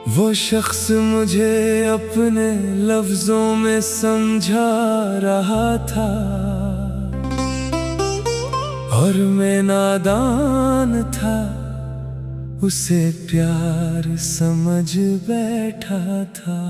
वो शख्स मुझे अपने लफ्जों में समझा रहा था और मैं नादान था, उसे प्यार समझ बैठा था।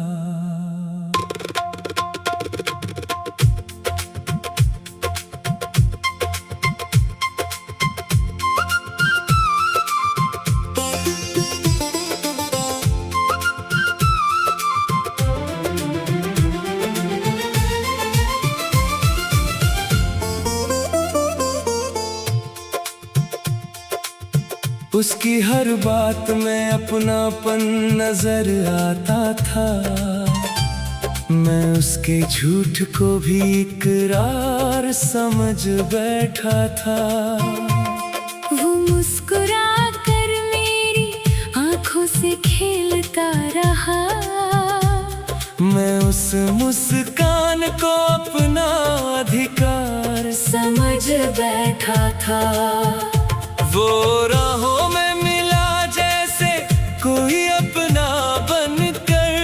उसकी हर बात में अपनापन नजर आता था, मैं उसके झूठ को भी इकरार समझ बैठा था। वो मुस्कुरा कर मेरी आंखों से खेलता रहा, मैं उस मुस्कान को अपना अधिकार समझ बैठा था। वो राहों में मिला जैसे कोई अपना बनकर,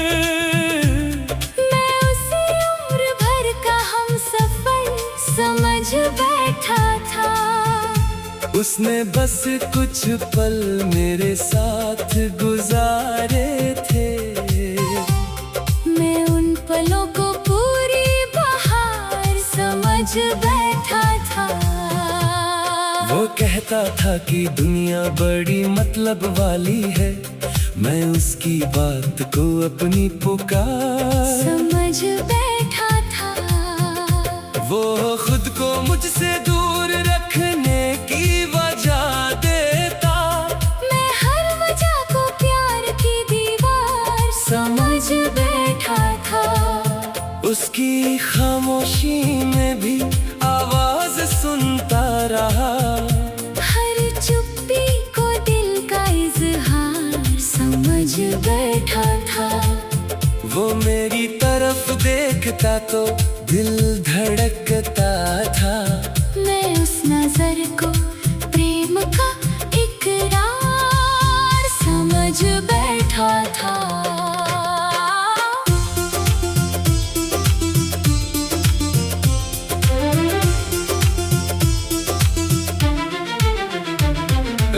मैं उसे उम्र भर का हमसफर समझ बैठा था। उसने बस कुछ पल मेरे साथ गुजारे थे, मैं उन पलों को पूरी बहार समझ बैठा था। वो कहता था कि दुनिया बड़ी मतलब वाली है, मैं उसकी बात को अपनी पुकार समझ बैठा था। वो खुद को मुझसे दूर रखने की वजह देता, मैं हर वजह को प्यार की दीवार समझ बैठा था। उसकी खामोशी में भी आवाज सुनता रहा, हर चुप्पी को दिल का इजहार समझ बैठा था। वो मेरी तरफ देखता तो दिल धड़कता था, मैं उस नजर को प्रेम का इकरार समझ बैठा था।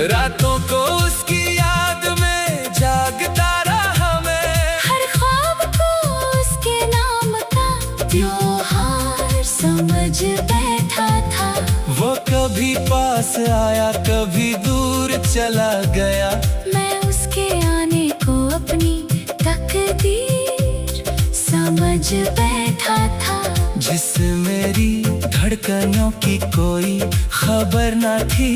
रातों को उसकी याद में जागता रहा मैं, हर ख्वाब को उसके नाम का त्योहार समझ बैठा था। वो कभी पास आया कभी दूर चला गया, मैं उसके आने को अपनी तकदीर समझ बैठा था। जिससे मेरी धड़कनों की कोई खबर न थी,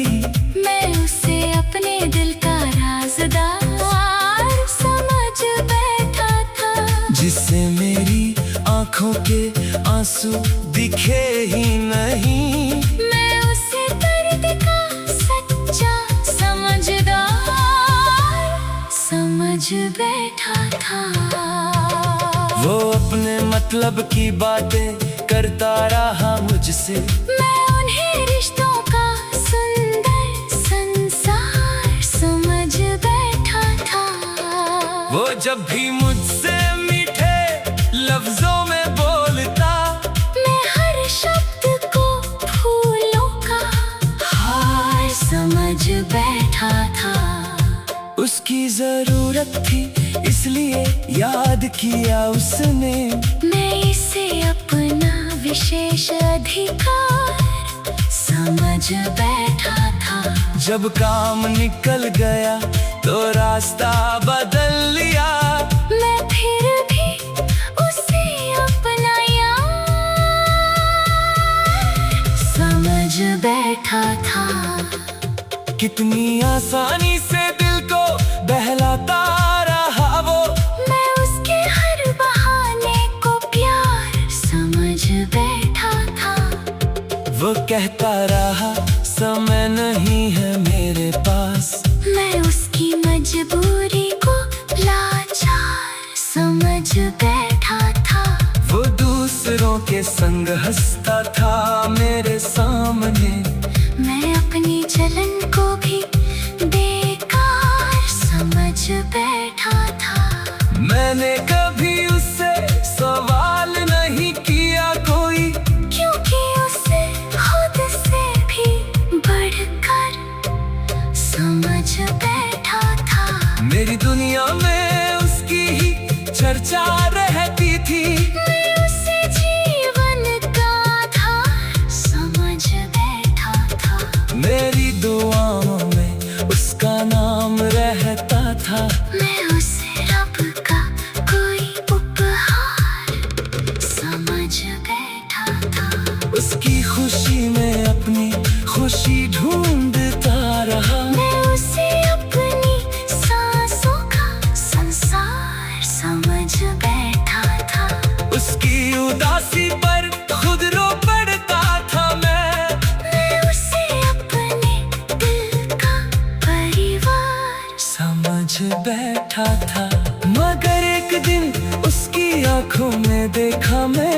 मैं उसे अपने दिल का राज़दार समझ बैठा था। जिससे मेरी आंखों के आंसू दिखे ही नहीं, मैं उसे दर्द का सच्चा समझदार समझ बैठा था। वो अपने मतलब की बातें करता रहा मुझसे, मैं उन्हें रिश्तों का सुंदर संसार समझ बैठा था। वो जब भी मुझसे मीठे लफ्जों में बोलता, मैं हर शब्द को फूलों का हार समझ बैठा था। उसकी जरूरत थी इसलिए याद किया उसने, मैं इसे अपना विशेष अधिकार समझ बैठा था। जब काम निकल गया तो रास्ता बदल लिया, मैं फिर भी उसे अपना यार समझ बैठा था। कितनी आसानी से दिल को बहलाता रहा वो, मैं उसके हर बहाने को प्यार समझ बैठा था। वो कहता रहा समय नहीं है मेरे पास, मैं उसकी मजबूरी को लाचार समझ बैठा था। वो दूसरों के संग हंसता था मेरे सामने, मैं अपनी जलन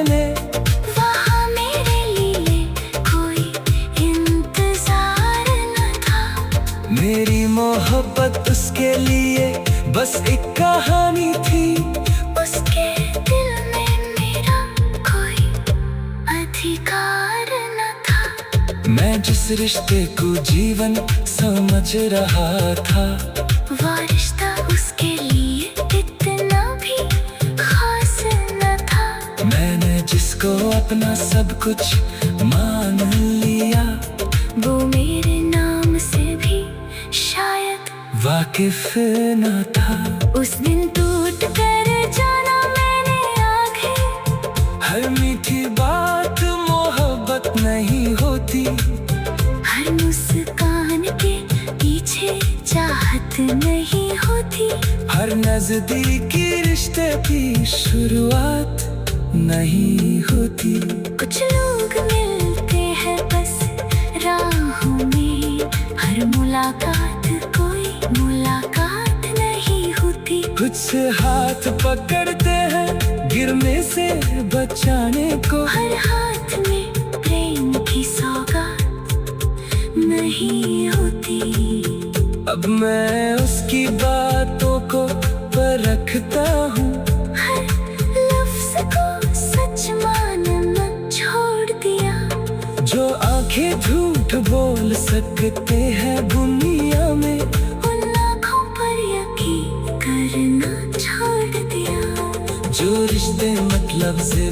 मैंने, वहाँ मेरे लिए कोई इंतजार न था। मेरी मोहब्बत उसके लिए बस एक कहानी थी। उसके दिल में मेरा कोई अधिकार न था। मैं जिस रिश्ते को जीवन समझ रहा था, वो रिश्ता उसके लिए इतना भी खास न था। मैंने जिसको अपना सब कुछ मान लिया, वो मेरे नाम से भी शायद वाकिफ न था। उस दिन टूट कर जाना मैंने आगे। हर मीठी बात मोहब्बत नहीं होती, हर मुस्कान के पीछे चाहत नहीं होती, हर नजदीकी रिश्ते की शुरुआत नहीं होती। कुछ लोग मिलते हैं बस राहों में, हर मुलाकात कोई मुलाकात नहीं होती। कुछ से हाथ पकड़ते हैं गिरने से बचाने को, हर हाथ में प्रेम की सौगात नहीं होती। अब मैं उसकी बातों को परखता हूँ, हर लफ्ज को सच मानना छोड़ दिया। जो आंखें झूठ बोल सकते हैं दुनिया में, उन आँखों पर यकीन करना छोड़ दिया। जो रिश्ते मतलब से